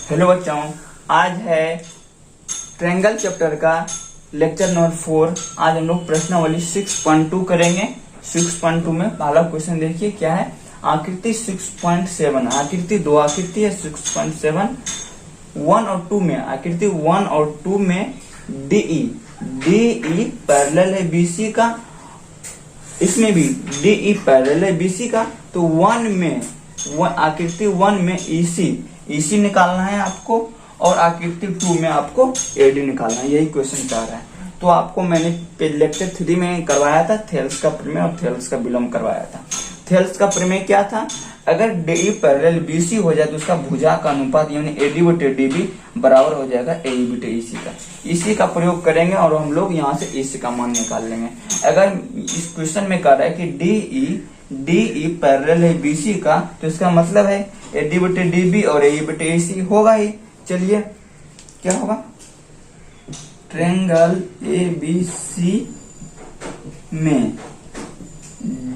Hello बच्चों, आज है ट्रायंगल चैप्टर का लेक्चर नंबर 4। आज हम लोग प्रश्नावली 6.2 करेंगे। 6.2 में पहला क्वेश्चन देखिए क्या है। आकृति 6.7, आकृति 2 आकृति है 6.7। 1 और 2 में, आकृति 1 और 2 में DE पैरेलल है BC का, इसमें भी DE पैरेलल है BC का। तो 1 में आकृति 1 में EC निकालना है आपको, और आकृति 2 में आपको AD निकालना है। यही क्वेश्चन चाह रहा है। तो आपको मैंने लेक्चर 3 में करवाया था थेल्स का प्रमेय और थेल्स का विलोम करवाया था। थेल्स का प्रमेय क्या था? अगर DE पैरेलल BC हो जाए तो उसका भुजा का अनुपात यानी AD बटे DB बराबर हो जाएगा AE बटे EC का। इसी का प्रयोग करेंगे और हम लोग यहाँ से EC का मान निकाल लेंगे। अगर इस क्वेश्चन में कह रहा है कि DE पैरेलल है BC का, तो इसका मतलब है AD बटे DB और AE बटे EC होगा ही। चलिए क्या होगा, ट्रायंगल ABC में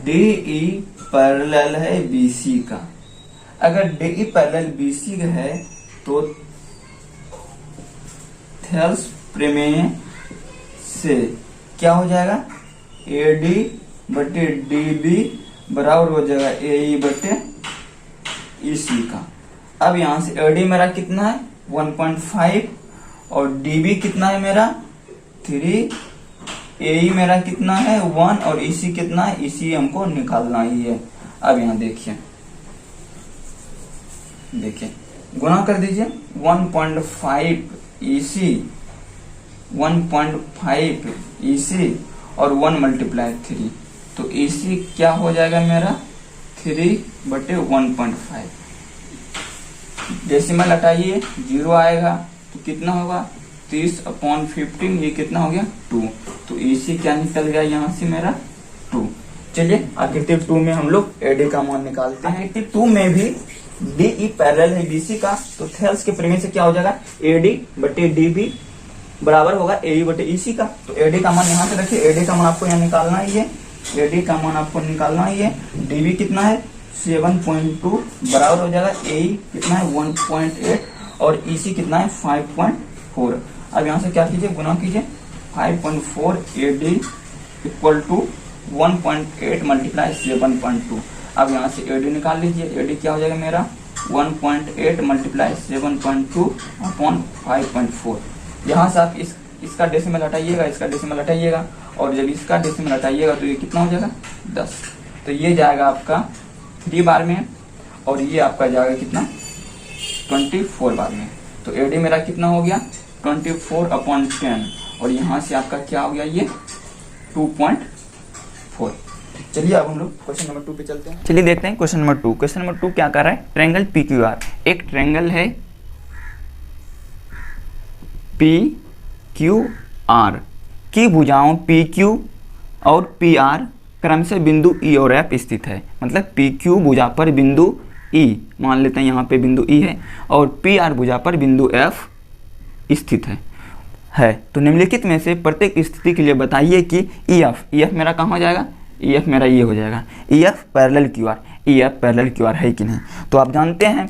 DE पैरेलल है BC का। अगर DE पैरेलल BC है तो थेल्स प्रमेय से क्या हो जाएगा, AD बटे DB बराबर हो जाएगा AE बटे EC का। अब यहां से AD मेरा कितना है 1.5 और DB कितना है मेरा 3, AE मेरा कितना है 1 और EC कितना है, EC हमको निकालना ही है। अब यहां देखिए गुणा कर दीजिए 1.5 EC और 1 मल्टीप्लाई 3, तो EC क्या हो जाएगा मेरा 3 बटे 1.5। डेसिमल हटाइए 0 आएगा तो कितना होगा 30/15, ये कितना हो गया 2। तो EC क्या निकल गया यहाँ से मेरा 2। चलिए आकृति 2 में हम लोग AD का मान निकालते हैं। आकृति 2 में भी DE पैरेलल है BC का, तो थेल्स के प्रमेय से क्या हो जाएगा AD बटे DB बराबर होगा AE बटे EC का। तो AD का मान यहाँ से रखिए, AD का मान आपको यहाँ निकालना ही है, AD का मान आपको निकालना ही है। DB कितना है 7.2 बराबर हो जाएगा AE कितना है 1.8 और EC कितना है 5.4। अब यहाँ से क्या कीजिए गुना कीजिए 5.4 AD इक्वल टू 1.8 मल्टीप्लाई 7.2। अब यहाँ से AD निकाल लीजिए, AD क्या हो जाएगा मेरा 1.8 मल्टीप्लाई 7.2 अपॉन 5.4। यहाँ से आप इसका डेसिमल हटाइएगा, इसका डेसिमल हटाइएगा, और जब इसका डेसिमल हटाइएगा तो ये कितना हो जाएगा 10। तो ये जाएगा आपका 3 बार में और ये आपका जाएगा कितना 24 बार में। तो AD मेरा कितना हो गया 24/10 और यहाँ से आपका क्या हो गया ये 2.4। चलिए अब हम लोग क्वेश्चन नंबर 2 पे चलते हैं। चलिए देखते हैं क्वेश्चन नंबर 2। क्वेश्चन नंबर 2 क्या कर रहा है, ट्रायंगल PQR। एक ट्रायंगल है PQR की भुजाओं PQ और PR क्रमशः बिंदु E और F स्थित है। मतलब PQ भुजा पर बिंदु E, मान लेते हैं यहाँ पे बिंदु E है, और PR भुजा पर बिंदु F स्थित है। तो निम्नलिखित में से प्रत्येक स्थिति के लिए बताइए कि EF मेरा कहाँ हो जाएगा, EF मेरा ये हो जाएगा EF parallel QR। EF parallel QR है कि नहीं? तो आप जानते हैं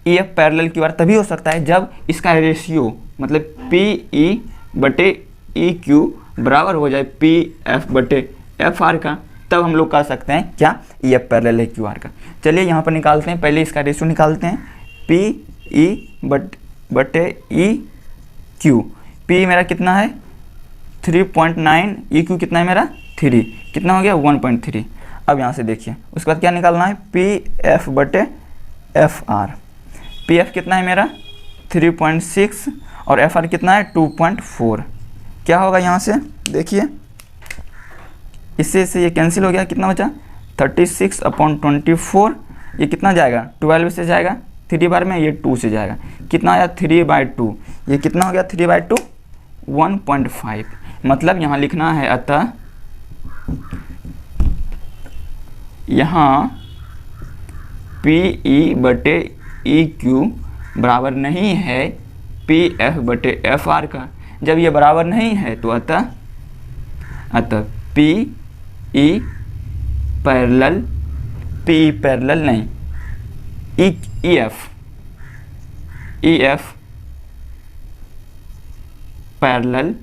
EF पैरेलल QR तभी हो सकता है जब इसका रेशियो मतलब PE बटे EQ बराबर हो जाए PF बटे FR का, तब हम लोग कह सकते हैं क्या EF पैरेलल है QR का। चलिए यहाँ पर निकालते हैं, पहले इसका रेशियो निकालते हैं PE बटे EQ। P मेरा कितना है 3.9, EQ कितना है मेरा 3, कितना हो गया 1.3। अब यहाँ से देखिए उसके बाद क्या निकालना है PF बटे FR। PF कितना है मेरा 3.6 और FR कितना है 2.4। क्या होगा यहाँ से देखिए, इससे ये कैंसिल हो गया, कितना बचा 36/24। ये कितना जाएगा 12 से जाएगा 3 बार में, ये 2 से जाएगा, कितना आया 3/2। ये कितना हो गया 3/2 1.5। मतलब यहाँ लिखना है अतः यहाँ PE बटे EQ बराबर नहीं है PF बटे FR का। जब ये बराबर नहीं है तो अतः PE पैरेलल नहीं EF E F parallel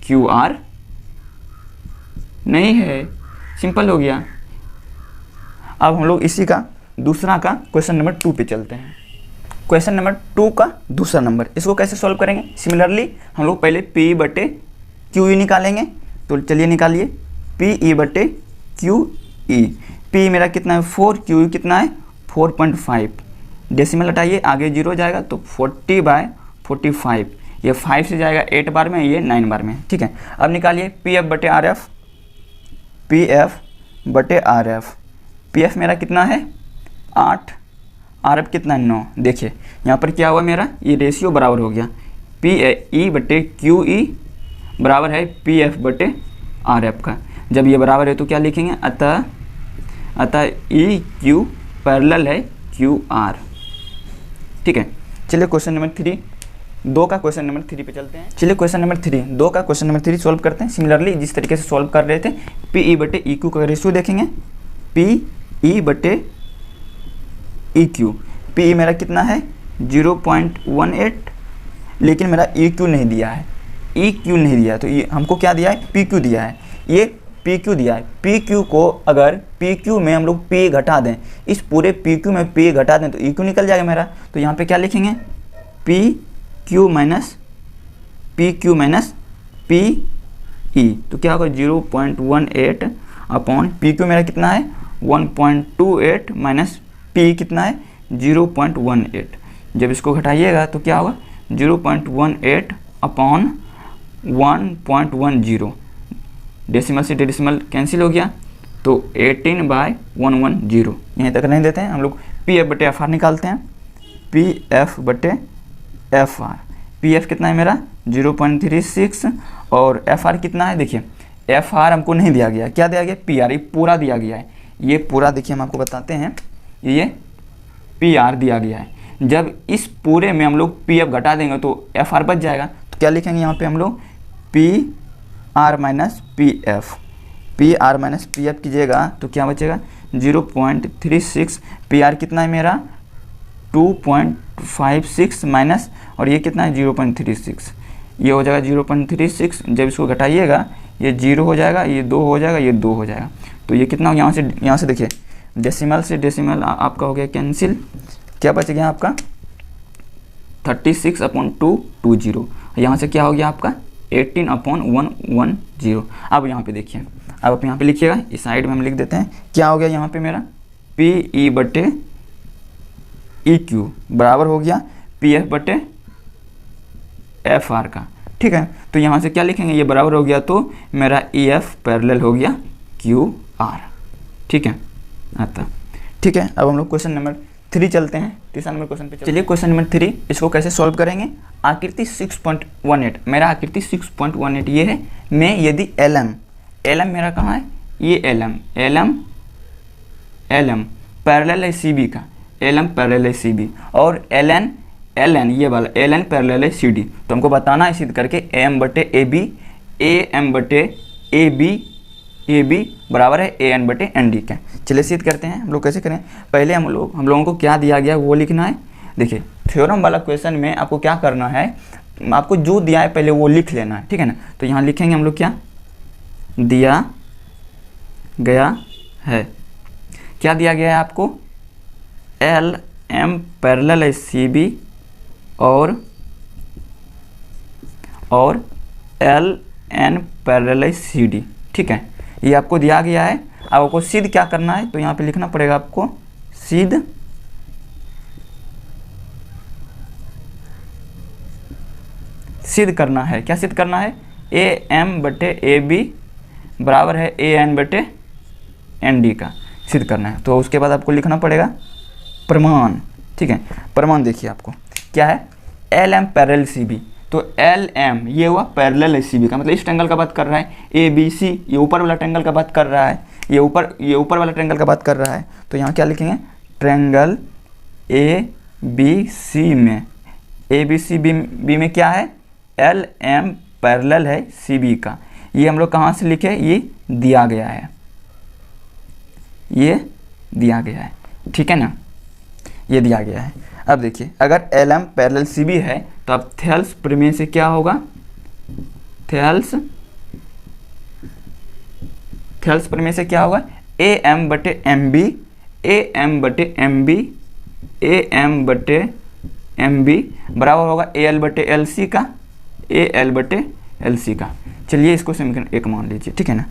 Q R नहीं है। सिंपल हो गया। अब हम लोग इसी का दूसरा का क्वेश्चन नंबर 2 पे चलते हैं। क्वेश्चन नंबर 2 का दूसरा नंबर, इसको कैसे सॉल्व करेंगे? सिमिलरली हम लोग पहले पी बटे क्यू ई निकालेंगे। तो चलिए निकालिए, पी ई बटे क्यू ई। पी मेरा कितना है 4, क्यू ई कितना है 4.5। डेसिमल हटाइए, आगे 0 जाएगा तो 40/45। ये 5 से जाएगा 8 बार में, ये 9 बार में। ठीक है, अब निकालिए पी एफ बटे आर एफ। पी एफ बटे आर एफ, पी एफ मेरा कितना है 8, आर एफ कितना है 9। देखिए यहाँ पर क्या हुआ मेरा, ये रेशियो बराबर हो गया। पी ई बटे क्यू ई बराबर है पी एफ बटे आर एफ का। जब ये बराबर है तो क्या लिखेंगे, अतः ई क्यू पैरेलल है क्यू आर। ठीक है, चलिए क्वेश्चन नंबर 3, 2 का क्वेश्चन नंबर 3 पे चलते हैं। चलिए क्वेश्चन नंबर 3, 2 का क्वेश्चन नंबर 3 सॉल्व करते हैं। सिमिलरली जिस तरीके से सॉल्व कर रहे थे, पी ई बटे ई क्यू का रेशियो देखेंगे। पी ई बटे ई क्यू, पी ई मेरा कितना है 0.18, लेकिन मेरा ई क्यू नहीं दिया है, ई क्यू नहीं दिया है। तो ये हमको क्या दिया है, पी क्यू दिया है। ये पी क्यू दिया है। पी क्यू को अगर पी क्यू में हम लोग पी घटा दें, इस पूरे पी क्यू में पी घटा दें तो ई क्यू निकल जाएगा मेरा। तो यहाँ पे क्या लिखेंगे, P Q minus P E. तो क्या होगा 0.18 अपॉन पी क्यू मेरा कितना है 1.28 माइनस पी कितना है 0.18। जब इसको घटाइएगा तो क्या होगा 0.18 अपॉन 1.10। डेसिमल से डेसिमल कैंसिल हो गया तो 18/110। यहीं तक नहीं देते हैं हम लोग, पी एफ बटे एफ आर निकालते हैं। पी एफ बटे एफ आर, पी एफ कितना है मेरा 0.36 और एफ आर कितना है, देखिए एफ आर हमको नहीं दिया गया, क्या दिया गया पी आर, ये पूरा दिया गया है। ये पूरा देखिए हम आपको बताते हैं, ये पी आर दिया गया है। जब इस पूरे में हम लोग पी एफ घटा देंगे तो एफ आर बच जाएगा। तो क्या लिखेंगे यहाँ पे हम लोग, P R minus P F. P R minus P F कीजिएगा तो क्या बचेगा 0.36। पी आर कितना है मेरा 2.56 माइनस, और ये कितना है 0.36, ये हो जाएगा 0.36। जब इसको घटाइएगा ये 0 हो जाएगा, ये 2 हो जाएगा, ये 2 हो जाएगा। तो ये कितना हो, यहाँ से देखिए डेसिमल से डेसिमल आपका हो गया कैंसिल। क्या बच गया आपका 36/220। यहाँ से क्या हो गया आपका 18/110। अब यहाँ पे देखिए, अब आप यहाँ पे लिखिएगा, इस साइड में हम लिख देते हैं। क्या हो गया यहाँ पे मेरा पी ई बटे ई क्यू बराबर हो गया पी एफ बटे एफ आर का। ठीक है, तो यहाँ से क्या लिखेंगे, ये बराबर हो गया तो मेरा ई एफ पैरेलल हो गया क्यू आर। ठीक है, आता ठीक है। अब हम लोग क्वेश्चन नंबर 3 चलते हैं, तीसरा नंबर क्वेश्चन पे चलिए। क्वेश्चन नंबर 3, इसको कैसे सॉल्व करेंगे। आकृति 6.18, मेरा आकृति 6.18 ये है। मैं यदि एल एम मेरा कहाँ है, ये एल एम पैरेलल है सी बी का, एल एम पैरेलल है सी बी, और एल एन ये वाला एल एन पैरेलल है सी डी। तो हमको बताना है सिद्ध करके ए एम बटे ए बटे ए बी बराबर है ए एन बटे एन डी का। चलिए सिद्ध करते हैं। हम लोग कैसे करें, पहले हम लोगों को क्या दिया गया वो लिखना है। देखिए थ्योरम वाला क्वेश्चन में आपको क्या करना है, आपको जो दिया है पहले वो लिख लेना है। ठीक है ना, तो यहाँ लिखेंगे हम लोग क्या दिया गया है। क्या दिया गया है आपको, एल एम पैरेलल है सी बी और एल एन पैरेलल है सी डी। ठीक है, ये आपको दिया गया है। अब आपको सिद्ध क्या करना है, तो यहाँ पे लिखना पड़ेगा आपको सिद्ध करना है। क्या सिद्ध करना है, ए एम बटे ए बी बराबर है ए एन बटे एन डी का सिद्ध करना है। तो उसके बाद आपको लिखना पड़ेगा प्रमाण। ठीक है, प्रमाण देखिए आपको क्या है, L M parallel C B. तो एल एम ये हुआ पैरेलल है सी बी का, मतलब इस ट्रायंगल का बात कर रहा है। ए बी सी ये ऊपर वाला ट्रायंगल का बात कर रहा है, ये ऊपर वाला ट्रायंगल का बात कर रहा है। तो यहाँ क्या लिखेंगे, ट्रायंगल ए बी सी में, ए बी सी बी में क्या है, एल एम पैरेलल है सी बी का। ये हम लोग कहाँ से लिखे, ये दिया गया है, ये दिया गया है। ठीक है ना, ये दिया गया है। अब देखिए अगर LM पैरेलल CB है तो अब थेल्स प्रमेय से क्या होगा, थेल्स प्रमेय से क्या होगा, AM बटे MB, AM बटे MB, AM बटे MB बराबर होगा AL बटे LC का, AL बटे LC का। चलिए इसको समीकरण 1 मान लीजिए, ठीक है ना।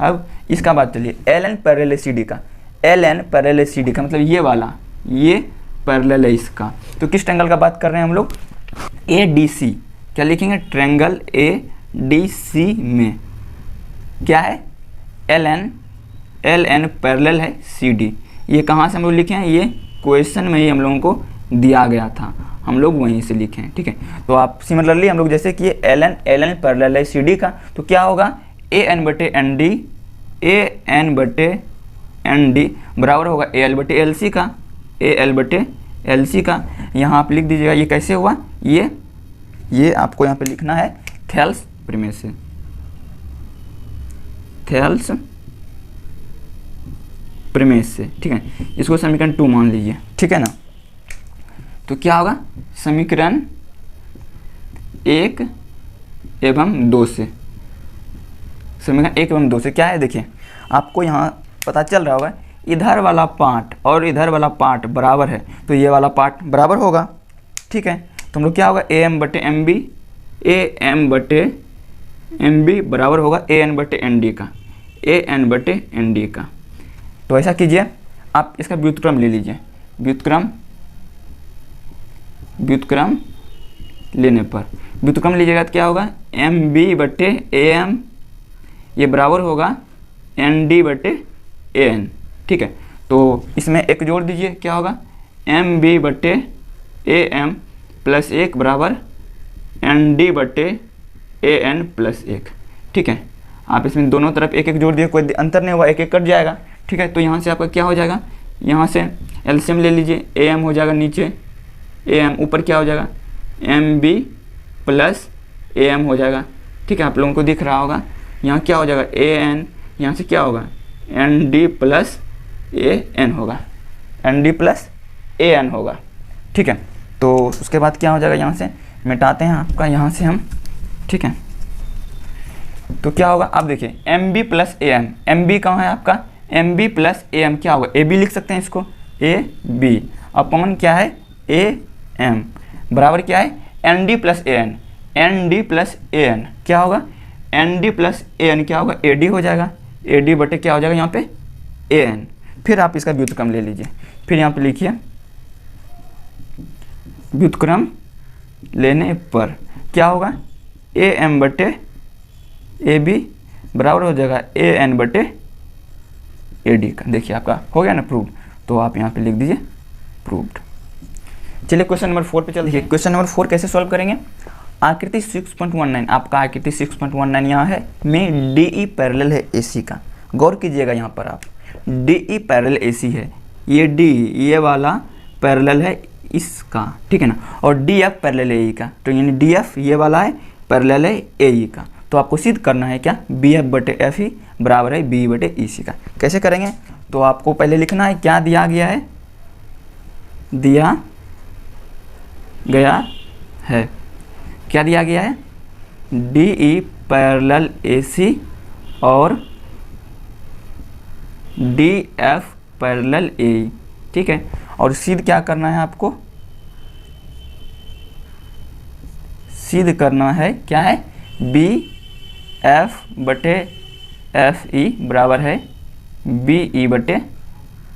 अब इसका बात चलिए LN पैरेलल CD का, LN पैरेलल CD का मतलब ये वाला, ये पैरेलल है इसका, तो किस ट्रायंगल का बात कर रहे हैं हम लोग, ADC। क्या लिखेंगे, ट्रायंगल ADC में क्या है, LN पैरेलल है CD। ये कहाँ से हम लोग लिखे हैं, ये क्वेश्चन में ही हम लोगों को दिया गया था, हम लोग वहीं से लिखे हैं, ठीक है। तो आप सिमिलरली हम लोग जैसे कि LN पैरेलल है CD का, तो क्या होगा AN बटे ND, AN बटे ND बराबर होगा AL बटे LC का, AL बटे LC का। यहाँ आप लिख दीजिएगा ये कैसे हुआ, ये आपको यहाँ पे लिखना है थेल्स प्रमेय से, थेल्स प्रमेय से, ठीक है। इसको समीकरण 2 मान लीजिए, ठीक है ना। तो क्या होगा, समीकरण 1 एवं 2 से, समीकरण 1 एवं 2 से क्या है, देखिए आपको यहाँ पता चल रहा होगा इधर वाला पार्ट और इधर वाला पार्ट बराबर है, तो ये वाला पार्ट बराबर होगा, ठीक है। तो हम लोग क्या होगा AM बटे MB, AM बटे MB बराबर होगा AN बटे ND का, AN बटे ND का। तो ऐसा कीजिए आप इसका व्युत्क्रम ले लीजिए, व्युत्क्रम लेने पर व्युत्क्रम लीजिएगा तो क्या होगा MB बटे AM ये बराबर होगा ND बटे AN, ठीक है। तो इसमें एक जोड़ दीजिए, क्या होगा MB बटे AM प्लस 1 बराबर ND बटे AN प्लस 1, ठीक है। आप इसमें दोनों तरफ एक एक जोड़ दिए, कोई अंतर नहीं हुआ, एक एक कट जाएगा, ठीक है। तो यहाँ से आपका क्या हो जाएगा, यहाँ से एलसीएम ले लीजिए, AM हो जाएगा नीचे, AM ऊपर क्या हो जाएगा MB प्लस AM हो जाएगा, ठीक है। आप लोगों को दिख रहा होगा यहाँ क्या हो जाएगा AN, यहाँ से क्या होगा ND प्लस AN होगा, ND प्लस AN होगा, ठीक है। तो उसके बाद क्या हो जाएगा, यहाँ से मिटाते हैं आपका, यहाँ से हम, ठीक है। तो क्या होगा, आप देखिए MB प्लस AM, MB कहाँ है आपका, MB प्लस AM क्या होगा, AB लिख सकते हैं इसको, AB अपॉन क्या है AM बराबर क्या है ND plus AN, ND plus AN क्या होगा ND प्लस AN क्या होगा AD हो जाएगा, AD बटे क्या हो जाएगा यहाँ पे AN। फिर आप इसका व्युत्क्रम ले लीजिए, फिर यहाँ पे लिखिए व्युत्क्रम लेने पर क्या होगा AM बटे AB बराबर हो जाएगा AN बटे AD का। देखिए आपका हो गया ना प्रूव्ड, तो आप यहाँ पे लिख दीजिए प्रूव्ड। चलिए क्वेश्चन नंबर 4 पे चलिए। क्वेश्चन नंबर 4 कैसे सॉल्व करेंगे, आकृति 6.19, आपका आकृति 6.19 यहाँ है में DE पैरेलल है AC का। गौर कीजिएगा यहाँ पर आप, DE पैरेलल AC है, ये D ये वाला पैरेलल है इसका, ठीक है ना, और DF पैरेलल है AE का, तो यानी DF ये वाला है पैरेलल है AE का। तो आपको सिद्ध करना है क्या, BF बटे FE बराबर है BE बटे EC का। कैसे करेंगे, तो आपको पहले लिखना है क्या दिया गया है, दिया गया है, क्या दिया गया है DE पैरेलल AC और DF पैरेलल AE, ठीक है। और सिद्ध क्या करना है आपको, सिद्ध करना है क्या है BF बटे FE बराबर है BE बटे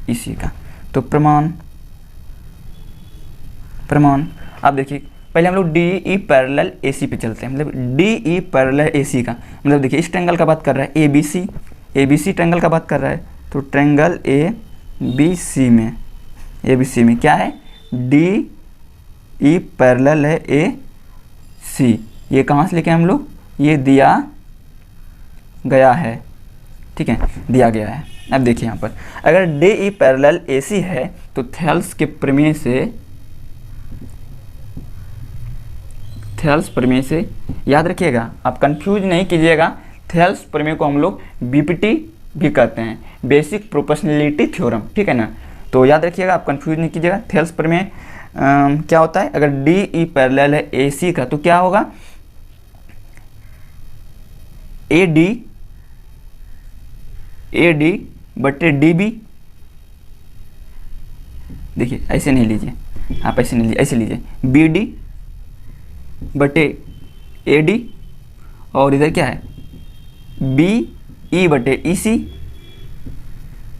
EC का। तो प्रमाण आप देखिए पहले हम लोग DE पैरेलल AC पे चलते हैं, मतलब DE पैरेलल AC का मतलब देखिए इस ट्रायंगल का बात कर रहा है ABC ट्रायंगल का बात कर रहा है, तो ट्रायंगल ABC में क्या है DE पैरेलल है AC, ये कहाँ से लेके हम लोग, ये दिया गया है, ठीक है, दिया गया है। अब देखिए यहाँ पर अगर DE पैरेलल AC है तो थेल्स के प्रमेय से याद रखिएगा, आप कंफ्यूज नहीं कीजिएगा, थेल्स प्रमेय को हम लोग BPT भी कहते हैं, बेसिक प्रोपोर्शनैलिटी थ्योरम, ठीक है ना। तो याद रखिएगा, आप कंफ्यूज नहीं कीजिएगा। थेल्स प्रमेय क्या होता है, अगर डी ई पैरेलल है ए सी का तो क्या होगा, ए डी बटे डी बी। देखिए ऐसे नहीं लीजिए आप, ऐसे नहीं लीजिए, ऐसे लीजिए बी डी बटे ए डी, और इधर क्या है बी ई बटे ई सी,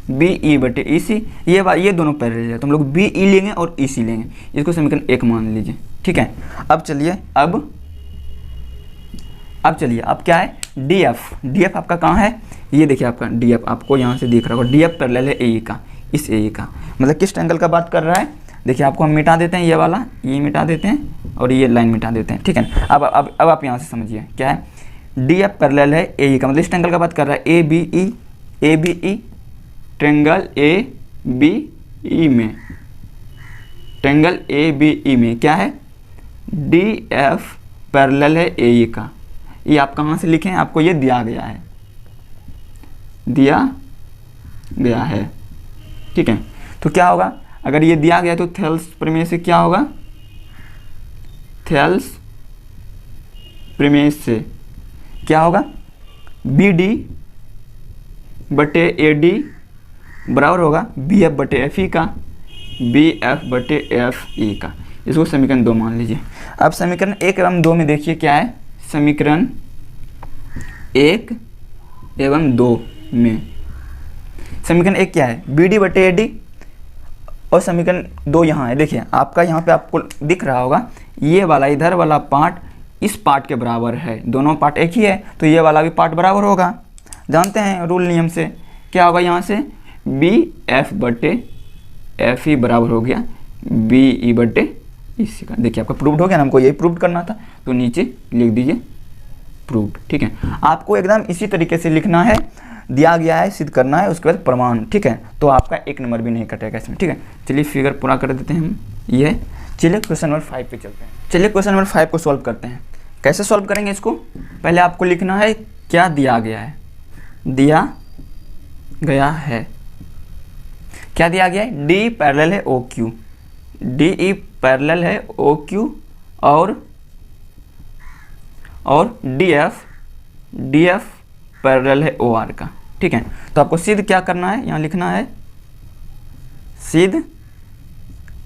बी ई बटे ई सी। ये दोनों पैरेलल है तो हम लोग बी ई लेंगे और ई सी लेंगे, इसको समीकरण 1 मान लीजिए। ठीक है, अब चलिए अब चलिए अब क्या है, डी एफ आपका कहाँ है, ये देखिए आपका डी एफ आपको यहाँ से दिख रहा होगा, डी एफ पैरेलल है ए का, इस ए का, मतलब किस ट्रायंगल का बात कर रहा है। देखिए आपको हम मिटा देते हैं, ये वाला ये मिटा देते हैं और ये लाइन मिटा देते हैं। ठीक है, अब आप यहाँ से समझिए क्या है, डी एफ पैरेलल है ए का, मतलब इस ट्रायंगल का बात कर रहा है, A B E triangle A B E में, ट्रायंगल ए बी ई में क्या है, डी एफ पैरेलल है ए का। ये आप कहाँ से लिखें, आपको ये दिया गया है। ठीक है, तो क्या होगा, अगर ये दिया गया तो थेल्स प्रमेय से क्या होगा, थेल्स प्रमेय से क्या होगा, बी डी बटे ए डी बराबर होगा बी एफ बटे एफ ई का, बी एफ बटे एफ ई का। इसको समीकरण 2 मान लीजिए। अब समीकरण 1 एवं 2 में देखिए क्या है, समीकरण 1 एवं 2 में समीकरण 1 क्या है, बी डी बटे ए डी, और समीकरण 2 यहाँ है। देखिए आपका यहाँ पे आपको दिख रहा होगा, ये वाला इधर वाला पार्ट इस पार्ट के बराबर है, दोनों पार्ट एक ही है तो ये वाला भी पार्ट बराबर होगा। जानते हैं रूल नियम से, क्या होगा यहाँ से, बी एफ बटे एफ ई बराबर हो गया बी ई बटे इसी का। देखिए आपका प्रूव्ड हो गया ना, हमको यही प्रूव करना था तो नीचे लिख दीजिए प्रूव्ड। ठीक है, आपको एकदम इसी तरीके से लिखना है, दिया गया है सिद्ध करना है, उसके बाद प्रमाण। ठीक है, तो आपका 1 नंबर भी नहीं कटेगा इसमें। ठीक है, चलिए फिगर पूरा कर देते हैं हम ये। चलिए क्वेश्चन नंबर 5 पे चलते हैं। चलिए क्वेश्चन नंबर 5 को सॉल्व करते हैं। कैसे सॉल्व करेंगे इसको, पहले आपको लिखना है क्या दिया गया है, क्या दिया गया है, डी पैरेलल है O Q, D E parallel है ओ क्यू, और डी एफ पैरेलल है ओ आर का। ठीक है, तो आपको सिद्ध क्या करना है, यहाँ लिखना है सिद्ध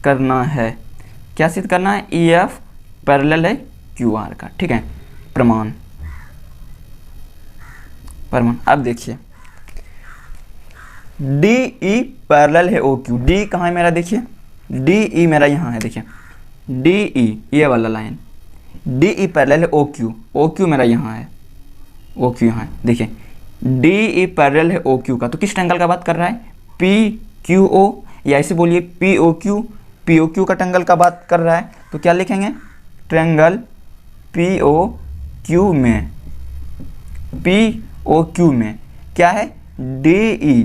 करना है, क्या सिद्ध करना है, ई एफ पैरेलल है क्यू आर का। ठीक है, प्रमाण। अब देखिए डी ई पैरेलल है ओ क्यू, डी कहाँ है मेरा, देखिए डी ई मेरा यहाँ है, देखिए डी ई ये वाला लाइन, डी ई पैरेलल है ओ क्यू मेरा यहाँ है, ओ क्यू यहाँ है। देखिए डी ई पैरेलल है ओ क्यू का, तो किस ट्रायंगल का बात कर रहा है, पी क्यू ओ, या ऐसे बोलिए पी ओ क्यू का ट्रायंगल का बात कर रहा है। तो क्या लिखेंगे, ट्रायंगल पी ओ क्यू में क्या है, डी ई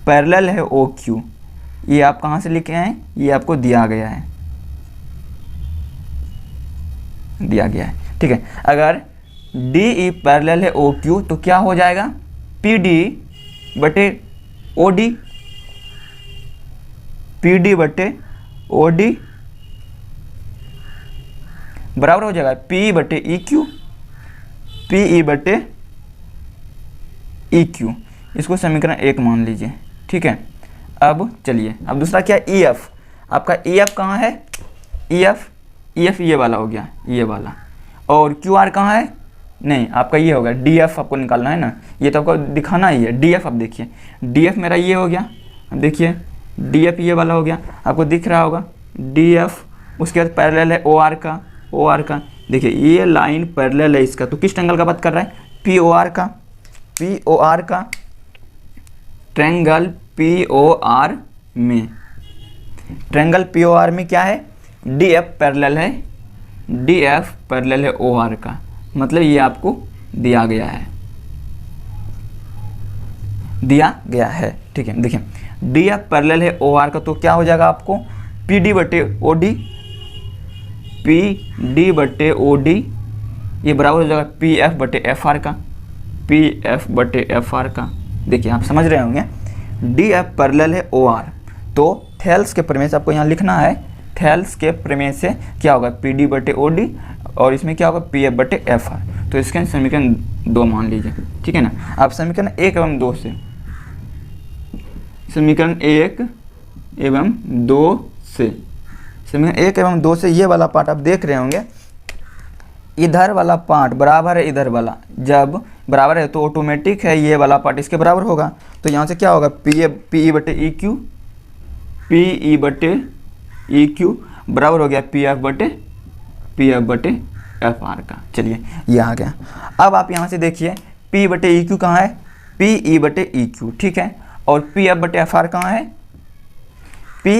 पैरेलल है ओ क्यू। ये आप कहाँ से लिखे हैं, ये आपको दिया गया है। ठीक है, अगर डी ई पैरेलल है ओ क्यू तो क्या हो जाएगा, पी डी बटे ओ डी, बराबर हो जाएगा पी बटे ई बटे ई क्यू। इसको समीकरण 1 मान लीजिए। ठीक है, अब चलिए अब दूसरा क्या, ई एफ। आपका ई एफ कहाँ है, ई एफ ये वाला हो गया, ये वाला, और क्यू आर कहाँ है, नहीं आपका ये होगा, डी एफ आपको निकालना है ना, ये तो आपको दिखाना ही है। डी एफ, अब देखिए डी एफ मेरा ये हो गया, अब देखिए डी एफ ये वाला हो गया, आपको दिख रहा होगा डी एफ, उसके बाद पैरेलल है ओ आर का, देखिए ये लाइन पैरेलल है इसका, तो किस ट्रायंगल का बात कर रहा है, पी ओ आर का, ट्रायंगल पी ओ आर में, ट्रायंगल पी ओ आर में क्या है, डी एफ पैरेलल है ओ आर का, मतलब ये आपको दिया गया है। ठीक है, देखिए डी एफ पैरेलल है ओ आर का, तो क्या हो जाएगा आपको, पी डी बटे ओ डी, ये बराबर हो जाएगा पी एफ बटे एफ आर का। देखिए आप समझ रहे होंगे, डी एफ पैरेलल है ओ आर, तो थेल्स के प्रमेय से आपको यहाँ लिखना है, थेल्स के प्रमेय से क्या होगा, पी डी बटे ओ डी, और इसमें क्या होगा, पी एफ बटे एफ आर। तो इसके समीकरण 2 मान लीजिए, ठीक है ना। आप समीकरण 1 एवं 2 से, समीकरण 1 एवं 2 से, समीकरण 1 एवं 2 से ये वाला पार्ट आप देख रहे होंगे, इधर वाला पार्ट बराबर है इधर वाला, जब बराबर है तो ऑटोमेटिक है ये वाला पार्ट इसके बराबर होगा। तो यहाँ से क्या होगा, पी ई बटे ई क्यू, पी ई बटे ई क्यू बराबर हो गया पी एफ बटे एफ आर का। चलिए ये आ गया। अब आप यहाँ से देखिए पी बटे ई क्यू कहाँ है, पी ई बटे ई क्यू, ठीक है, और पी एफ बटे एफ आर कहाँ है, पी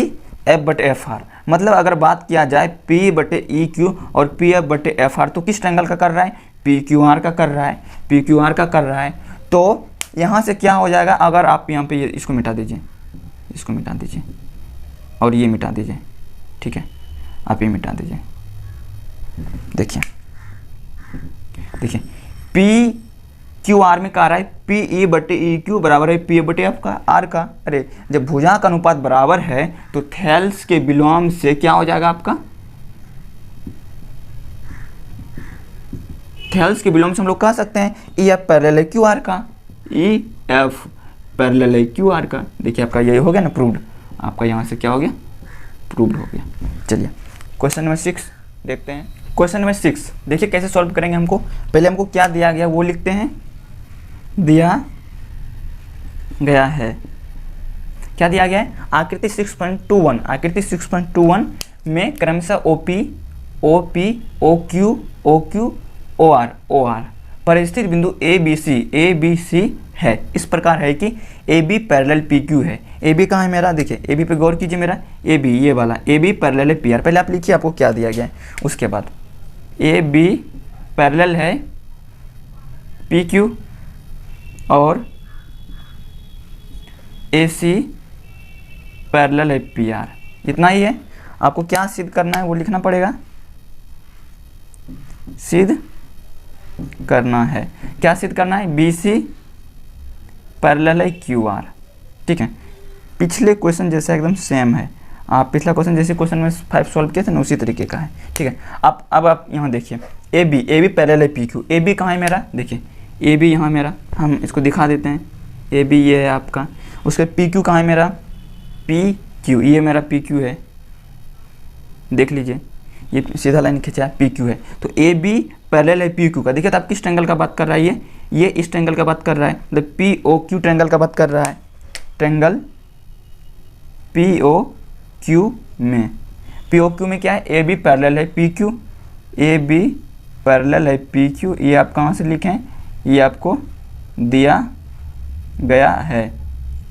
एफ बटे एफ आर। मतलब अगर बात किया जाए पी बटे ई क्यू और पी एफ बटे एफ आर, तो किस ट्रायंगल का कर रहा है, पी क्यू आर का कर रहा है, पी क्यू आर का कर रहा है। तो यहाँ से क्या हो जाएगा, अगर आप यहाँ पे इसको मिटा दीजिए, इसको मिटा दीजिए और ये मिटा दीजिए, ठीक है, आप ये मिटा दीजिए। देखिए देखिए पी क्यू आर में कह रहा है पी ई बटे ई क्यू बराबर है पी ए बटे एफ का आर का। अरे जब भुजा का अनुपात बराबर है तो थेल्स के विलोम से क्या हो जाएगा आपका, थेल्स के विलोम से हम लोग कह सकते हैं ई एफ पैरेलल है क्यू आर का, ई एफ पैरेलल है क्यू आर का। देखिए आपका ये हो गया ना प्रूव्ड, आपका यहाँ से क्या हो गया, प्रूव्ड हो गया। चलिए क्वेश्चन नंबर 6 देखते हैं। क्वेश्चन नंबर 6 देखिए कैसे सॉल्व करेंगे। हमको पहले हमको क्या दिया गया वो लिखते हैं, दिया गया है, क्या दिया गया है, आकृति 6.21, आकृति 6.21 में क्रमशः OP OP O Q O R पर स्थित बिंदु ए बी सी है। इस प्रकार है कि A B parallel P Q है। ए बी कहाँ है मेरा, देखिए ए बी पे गौर कीजिए, मेरा ए बी ये वाला ए बी पैरेलल है पी आर। पहले आप लिखिए आपको क्या दिया गया है, उसके बाद ए बी पैरेलल है पी क्यू और ए सी पैरेलल है पी आर। इतना ही है। आपको क्या सिद्ध करना है वो लिखना पड़ेगा, सिद्ध करना है। क्या सिद्ध करना है, बी सी पैरेलल है क्यू आर, ठीक है। पिछले क्वेश्चन जैसा एकदम सेम है। आप पिछला क्वेश्चन जैसे क्वेश्चन में 5 सॉल्व किए थे ना, उसी तरीके का है, ठीक है। अब आप यहाँ देखिए ए बी पैरेलल है पी क्यू। ए बी कहाँ है मेरा, देखिए ए बी यहाँ मेरा, हम इसको दिखा देते हैं, ए बी ये है आपका। उसके पी क्यू कहाँ है मेरा, पी क्यू ये मेरा पी क्यू है, देख लीजिए ये सीधा लाइन खींचा है, पी क्यू है। तो ए बी पैरेलल है पी क्यू का। देखिए तो आप किस ट्रायंगल का बात कर रहा है, ये इस ट्रायंगल का बात कर रहा है, मतलब पी ओ क्यू ट्रायंगल का बात कर रहा है। ट्रायंगल पी ओ क्यू में, पी ओ क्यू में क्या है, ए बी पैरेलल है P Q, A B parallel है पी क्यू। ये आप कहाँ से लिखें, ये आपको दिया गया है,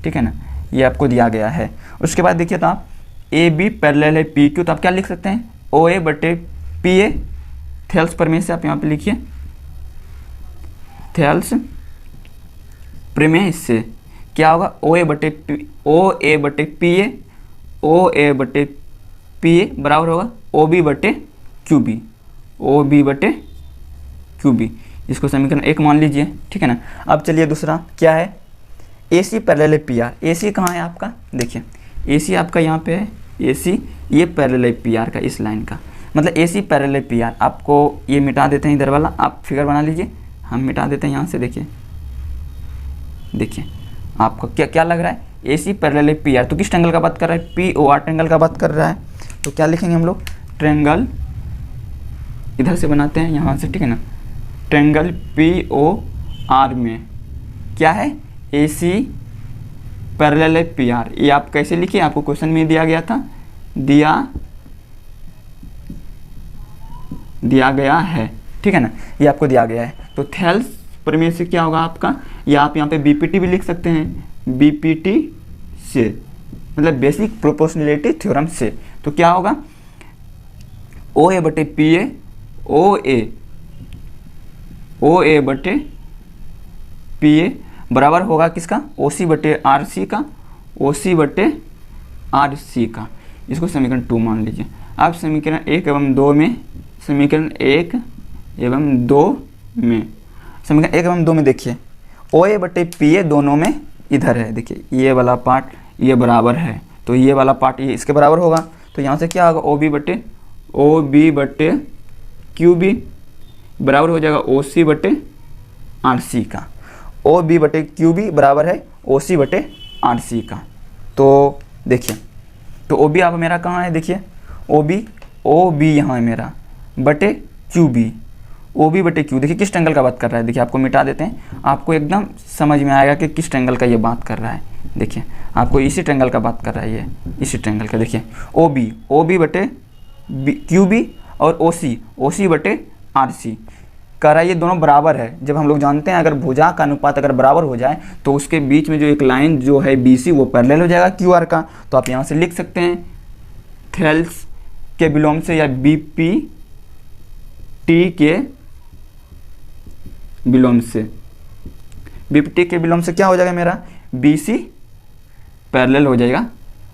ठीक है ना, ये आपको दिया गया है। उसके बाद देखिए तो आप ए बी पैरेलल है पी क्यू, तो आप क्या लिख सकते हैं, ओ ए बटे पी ए। थेल्स प्रमेय से आप यहाँ पे लिखिए, थेल्स प्रमेय से क्या होगा, ओ ए बटे पी ए, ओ ए बटे पी ए बराबर होगा ओ बी बटे क्यू बी, ओ बी बटे क्यू बी। इसको समीकरण 1 मान लीजिए, ठीक है ना। अब चलिए दूसरा क्या है, ए सी पैरेलल है पी आर। ए सी कहाँ है आपका, देखिए ए सी आपका यहाँ पे है, ए सी ये पैरेलल है पी आर का, इस लाइन का, मतलब ए सी पैरेलल है पी आर। आपको ये मिटा देते हैं इधर वाला, आप फिगर बना लीजिए, हम मिटा देते हैं यहाँ से। देखिए देखिए आपको क्या क्या लग रहा है, ए सी पैरेलल है पी आर, तो किस ट्रायंगल का बात कर रहा है, पी ओ आर ट्रायंगल का बात कर रहा है। तो क्या लिखेंगे हम लोग, ट्रायंगल इधर से बनाते हैं यहाँ से, ठीक है ना। ट्रायंगल पी ओ आर में क्या है, ए सी पैरेलल है पी आर। ये आप कैसे लिखिए, आपको क्वेश्चन में दिया गया था, दिया गया है, ठीक है ना, ये आपको दिया गया है। तो थेल्स प्रमेय से क्या होगा आपका, या आप यहाँ पे बीपीटी भी लिख सकते हैं, बीपीटी से मतलब बेसिक प्रोपोर्शनलिटी थ्योरम से। तो क्या होगा, ओ ए बटे पी ए, ओ ए बटे पी ए बराबर होगा किसका, ओ सी बटे आर सी का, ओ सी बटे आर सी का। इसको समीकरण 2 मान लीजिए। अब समीकरण 1 एवं 2 में, समीकरण 1 एवं 2 में, समीकरण 1 एवं 2 में देखिए ओ ए बटे पी ए दोनों में इधर है, देखिए ये वाला पार्ट ये बराबर है, तो ये वाला पार्ट ये इसके बराबर होगा। तो यहाँ से क्या होगा, ओ बी बटे क्यू बी बराबर हो जाएगा ओ सी बटे आर सी का। ओ बी बटे क्यू बी बराबर है ओ सी बटे आर सी का। तो देखिए, तो ओ बी आप मेरा कहाँ है, देखिए ओ बी यहाँ है मेरा बटे क्यू बी, ओ बी बटे क्यू। देखिए किस ट्रायंगल का बात कर रहा है, देखिए आपको मिटा देते हैं, आपको एकदम समझ में आएगा कि किस ट्रायंगल का ये बात कर रहा है। देखिए आपको इसी ट्रायंगल का बात कर रहा है ये, इसी ट्रायंगल का। देखिए ओ बी बटे क्यू बी और ओ सी बटे आर सी कह रहा है, ये दोनों बराबर है। जब हम लोग जानते हैं अगर भुजा का अनुपात अगर बराबर हो जाए तो उसके बीच में जो एक लाइन जो है बी सी वो पैरेलल हो जाएगा क्यू आर का। तो आप यहाँ से लिख सकते हैं थेल्स के विलोम से या बी पी टी के विलोम से, बी पी टी के विलोम से क्या हो जाएगा मेरा, बी सी पैरेलल हो जाएगा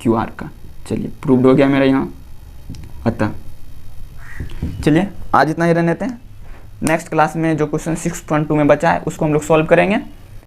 क्यू आर का। चलिए प्रूव्ड हो गया मेरा यहाँ। अतः चलिए आज इतना ही रहने देते हैं। नेक्स्ट क्लास में जो क्वेश्चन 6.2 में बचा है उसको हम लोग सॉल्व करेंगे।